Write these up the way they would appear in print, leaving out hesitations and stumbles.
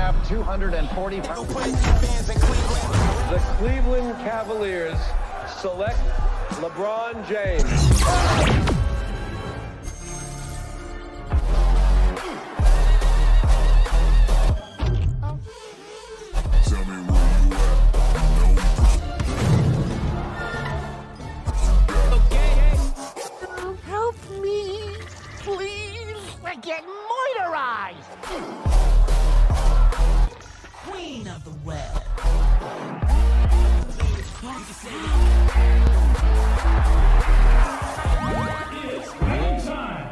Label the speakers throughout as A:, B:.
A: have 240 pounds.
B: The Cleveland Cavaliers select LeBron James.
C: Help me, please. I get moisturized. Queen of the web.
D: It's game time.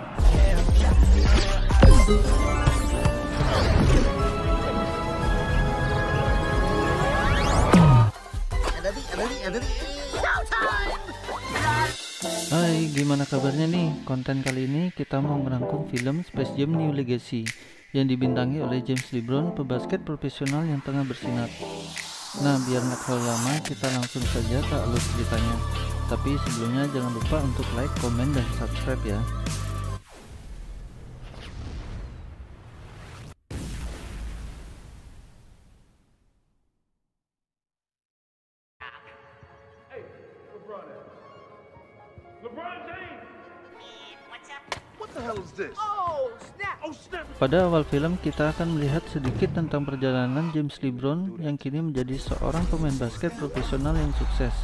E: Hai, gimana kabarnya nih? Konten kali ini kita mau merangkum film Space Jam New Legacy yang dibintangi oleh James LeBron, pebasket profesional yang tengah bersinar. Nah, biar nggak terlalu lama, kita langsung saja ke alur ceritanya. Tapi sebelumnya jangan lupa untuk like, komen, dan subscribe ya.
D: LeBron James.
C: What the hell is this? Oh, snap. Oh, snap.
E: Pada awal film kita akan melihat sedikit tentang perjalanan James LeBron yang kini menjadi seorang pemain basket profesional yang sukses.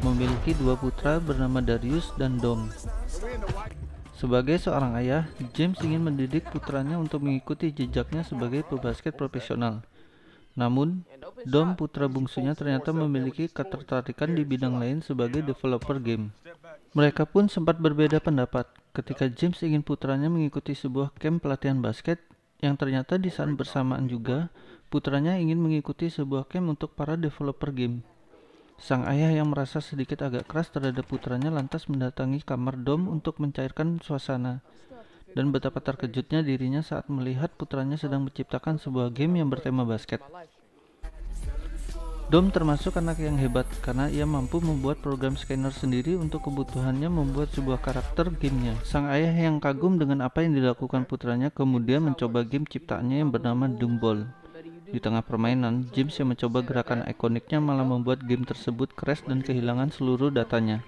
E: Memiliki dua putra bernama Darius dan Dom. Sebagai seorang ayah, James ingin mendidik putranya untuk mengikuti jejaknya sebagai pebasket profesional. Namun, Dom putra bungsunya ternyata memiliki ketertarikan di bidang lain sebagai developer game. Mereka pun sempat berbeda pendapat ketika James ingin putranya mengikuti sebuah camp pelatihan basket yang ternyata di saat bersamaan juga putranya ingin mengikuti sebuah camp untuk para developer game. Sang ayah yang merasa sedikit agak keras terhadap putranya lantas mendatangi kamar Dom untuk mencairkan suasana. Dan betapa terkejutnya dirinya saat melihat putranya sedang menciptakan sebuah game yang bertema basket. Dom termasuk anak yang hebat karena ia mampu membuat program scanner sendiri untuk kebutuhannya membuat sebuah karakter gamenya. Sang ayah yang kagum dengan apa yang dilakukan putranya kemudian mencoba game ciptaannya yang bernama Doomball. Di tengah permainan, James yang mencoba gerakan ikoniknya malah membuat game tersebut crash dan kehilangan seluruh datanya.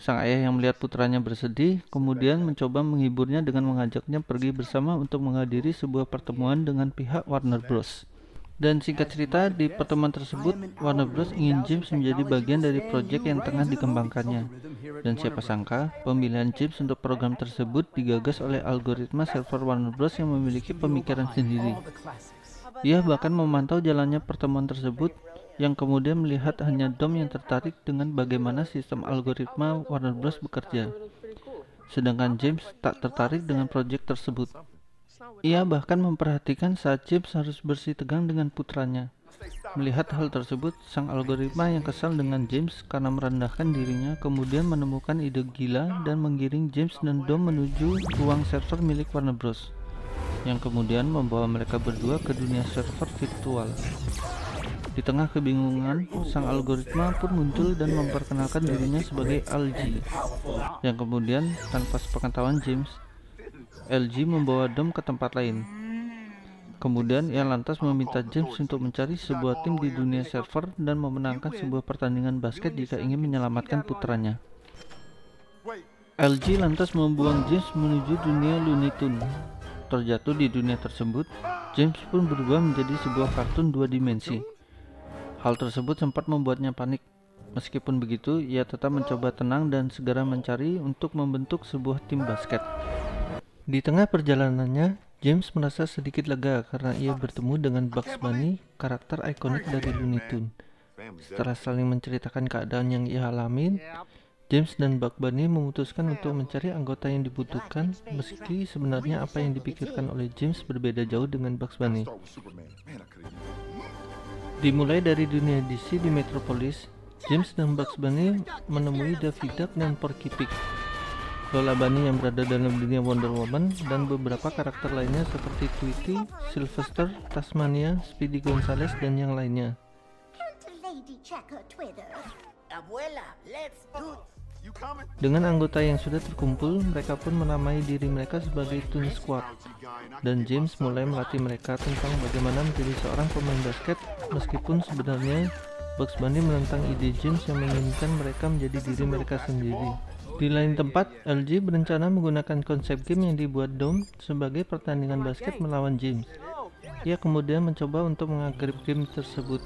E: Sang ayah yang melihat putranya bersedih, kemudian mencoba menghiburnya dengan mengajaknya pergi bersama untuk menghadiri sebuah pertemuan dengan pihak Warner Bros. Dan singkat cerita, di pertemuan tersebut, Warner Bros ingin James menjadi bagian dari proyek yang tengah dikembangkannya. Dan siapa sangka, pemilihan James untuk program tersebut digagas oleh algoritma server Warner Bros yang memiliki pemikiran sendiri. Ia bahkan memantau jalannya pertemuan tersebut, yang kemudian melihat hanya Dom yang tertarik dengan bagaimana sistem algoritma Warner Bros bekerja. Sedangkan James tak tertarik dengan proyek tersebut. Ia bahkan memperhatikan saat James harus bersih tegang dengan putranya. Melihat hal tersebut, sang algoritma yang kesal dengan James karena merendahkan dirinya kemudian menemukan ide gila dan menggiring James dan Dom menuju ruang server milik Warner Bros. Yang kemudian membawa mereka berdua ke dunia server virtual. Di tengah kebingungan, sang algoritma pun muncul dan memperkenalkan dirinya sebagai LG. Yang kemudian, tanpa sepengetahuan James, LG membawa Dom ke tempat lain. Kemudian ia lantas meminta James untuk mencari sebuah tim di dunia server dan memenangkan sebuah pertandingan basket jika ingin menyelamatkan putranya. LG lantas membuang James menuju dunia Looney Tunes. Terjatuh di dunia tersebut, James pun berubah menjadi sebuah kartun dua dimensi. Hal tersebut sempat membuatnya panik. Meskipun begitu, ia tetap mencoba tenang dan segera mencari untuk membentuk sebuah tim basket. Di tengah perjalanannya, James merasa sedikit lega karena ia bertemu dengan Bugs Bunny, karakter ikonik dari Looney Tunes. Setelah saling menceritakan keadaan yang ia alami, James dan Bugs Bunny memutuskan untuk mencari anggota yang dibutuhkan, meski sebenarnya apa yang dipikirkan oleh James berbeda jauh dengan Bugs Bunny. Dimulai dari dunia DC di Metropolis, James dan Bugs Bunny menemui Daffy Duck dan Porky Pig, Lola Bunny yang berada dalam dunia Wonder Woman, dan beberapa karakter lainnya seperti Tweety, Sylvester, Tasmania, Speedy Gonzales, dan yang lainnya.
F: Can't a lady check her Twitter?
C: Abuela, let's do
E: Dengan anggota yang sudah terkumpul, mereka pun menamai diri mereka sebagai Toon Squad. Dan James mulai melatih mereka tentang bagaimana menjadi seorang pemain basket, meskipun sebenarnya Bugs Bunny menentang ide James yang menginginkan mereka menjadi diri mereka sendiri. Di lain tempat, LG berencana menggunakan konsep game yang dibuat Dom sebagai pertandingan basket melawan James. Ia kemudian mencoba untuk mengakhiri game tersebut.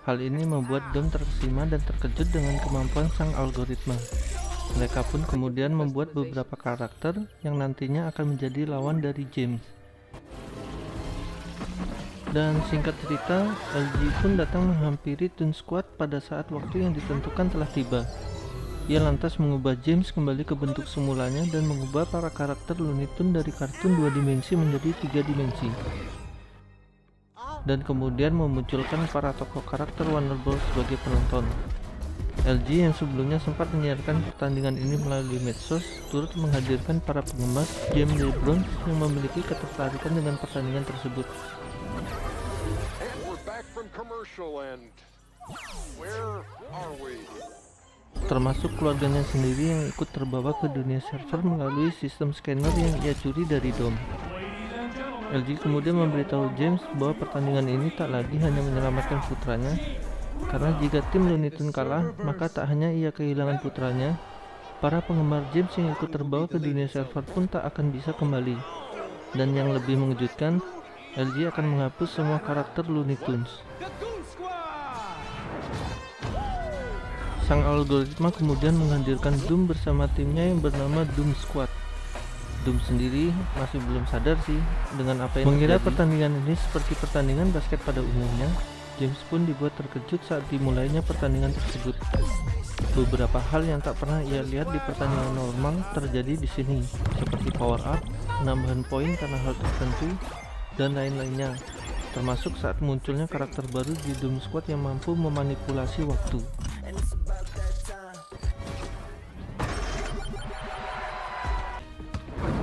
E: Hal ini membuat Dom terkesima dan terkejut dengan kemampuan sang algoritma. Mereka pun kemudian membuat beberapa karakter yang nantinya akan menjadi lawan dari James. Dan singkat cerita, LG pun datang menghampiri Toon Squad pada saat waktu yang ditentukan telah tiba. Ia lantas mengubah James kembali ke bentuk semulanya dan mengubah para karakter Looney Tunes dari kartun 2 dimensi menjadi 3 dimensi. Dan kemudian memunculkan para tokoh karakter Warner Bros sebagai penonton. LG yang sebelumnya sempat menyiarkan pertandingan ini melalui medsos turut menghadirkan para penggemar game LeBron yang memiliki ketertarikan dengan pertandingan tersebut. Termasuk keluarganya sendiri yang ikut terbawa ke dunia server melalui sistem scanner yang ia curi dari Dom. LG kemudian memberitahu James bahwa pertandingan ini tak lagi hanya menyelamatkan putranya, karena jika tim Looney Tunes kalah, maka tak hanya ia kehilangan putranya, para penggemar James yang ikut terbawa ke dunia server pun tak akan bisa kembali. Dan yang lebih mengejutkan, LG akan menghapus semua karakter Looney Tunes. Sang algoritma kemudian menghadirkan Doom bersama timnya yang bernama Doom Squad. Doom sendiri masih belum sadar sih dengan apa yang mengira pertandingan ini seperti pertandingan basket pada umumnya. James pun dibuat terkejut saat dimulainya pertandingan tersebut. Beberapa hal yang tak pernah ia lihat di pertandingan normal terjadi di sini, seperti power up, penambahan poin karena hal tertentu, dan lain-lainnya. Termasuk saat munculnya karakter baru di Doom Squad yang mampu memanipulasi waktu.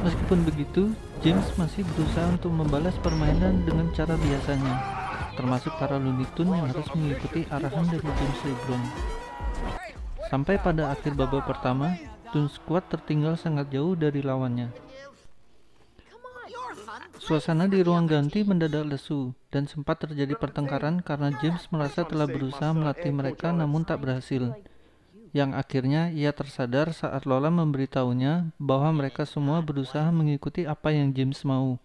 E: Meskipun begitu, James masih berusaha untuk membalas permainan dengan cara biasanya, termasuk para Looney Tunes yang harus mengikuti arahan dari James LeBron. Sampai pada akhir babak pertama, Toon Squad tertinggal sangat jauh dari lawannya. Suasana di ruang ganti mendadak lesu, dan sempat terjadi pertengkaran karena James merasa telah berusaha melatih mereka namun tak berhasil. Yang akhirnya ia tersadar saat Lola memberitahunya bahwa mereka semua berusaha mengikuti apa yang James mau.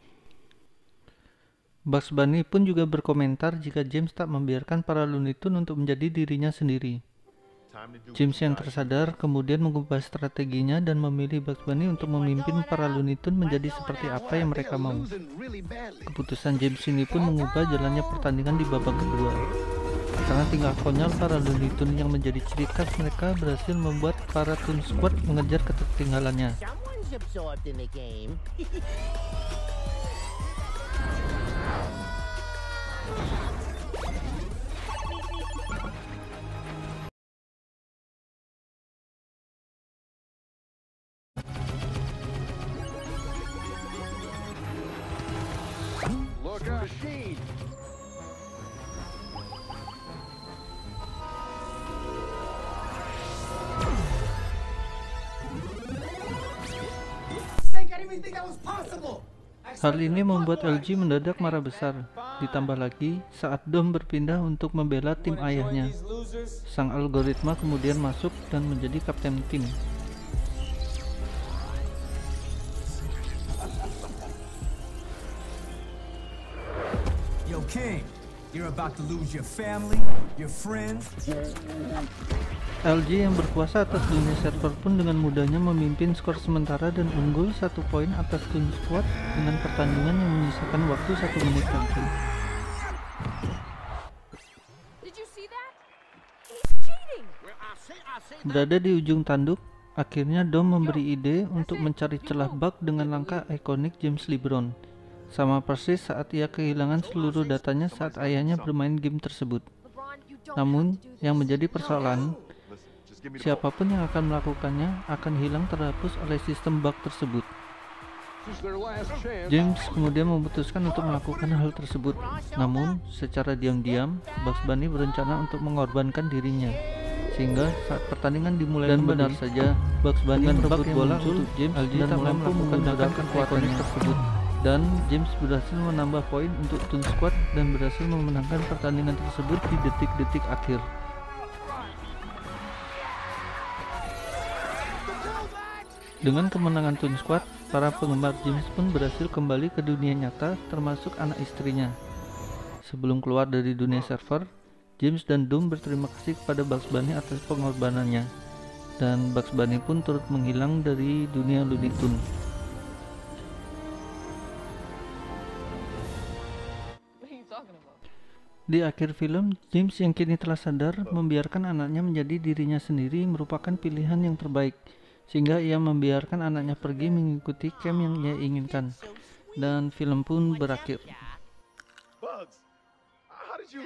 E: Bugs Bunny pun juga berkomentar jika James tak membiarkan para Looney Tunes untuk menjadi dirinya sendiri. James yang tersadar kemudian mengubah strateginya dan memilih Bugs Bunny untuk memimpin para Looney Tunes menjadi seperti apa yang mereka mau. Keputusan James ini pun mengubah jalannya pertandingan di babak kedua. Karena tingkah konyol para Looney Tunes yang menjadi ciri khas mereka berhasil membuat para Toon Squad mengejar ketertinggalannya.
B: Look at machine.
E: Hal ini membuat LG mendadak marah besar. Ditambah lagi saat Dom berpindah untuk membela tim ayahnya. Sang algoritma kemudian masuk dan menjadi kapten tim.
F: Yo King, you're about to lose your family, your friends.
E: LG yang berkuasa atas dunia server pun dengan mudahnya memimpin skor sementara dan unggul 1 poin atas Toon Squad dengan pertandingan yang menyisakan waktu 1 menit lagi. Berada di ujung tanduk, akhirnya Dom memberi ide untuk mencari celah bug dengan langkah ikonik James LeBron. Sama persis saat ia kehilangan seluruh datanya saat ayahnya bermain game tersebut. Namun, yang menjadi persoalan, siapapun yang akan melakukannya akan hilang terhapus oleh sistem bug tersebut. James kemudian memutuskan untuk melakukan hal tersebut. Namun, secara diam-diam, Bugs Bunny berencana untuk mengorbankan dirinya. sehingga saat pertandingan dimulai dan benar saja Bugs Bunny merebut bola untuk James dan mulai menggunakan kekuatannya tersebut, dan James berhasil menambah poin untuk Toon Squad dan berhasil memenangkan pertandingan tersebut di detik-detik akhir. Dengan kemenangan Toon Squad, para penggemar James pun berhasil kembali ke dunia nyata, termasuk anak istrinya. Sebelum keluar dari dunia server, James dan Doom berterima kasih kepada Bugs Bunny atas pengorbanannya, dan Bugs Bunny pun turut menghilang dari dunia Looney Tunes. Di akhir film, James yang kini telah sadar membiarkan anaknya menjadi dirinya sendiri merupakan pilihan yang terbaik, sehingga ia membiarkan anaknya pergi mengikuti camp yang ia inginkan, dan film pun berakhir.
C: Bugs, how did you...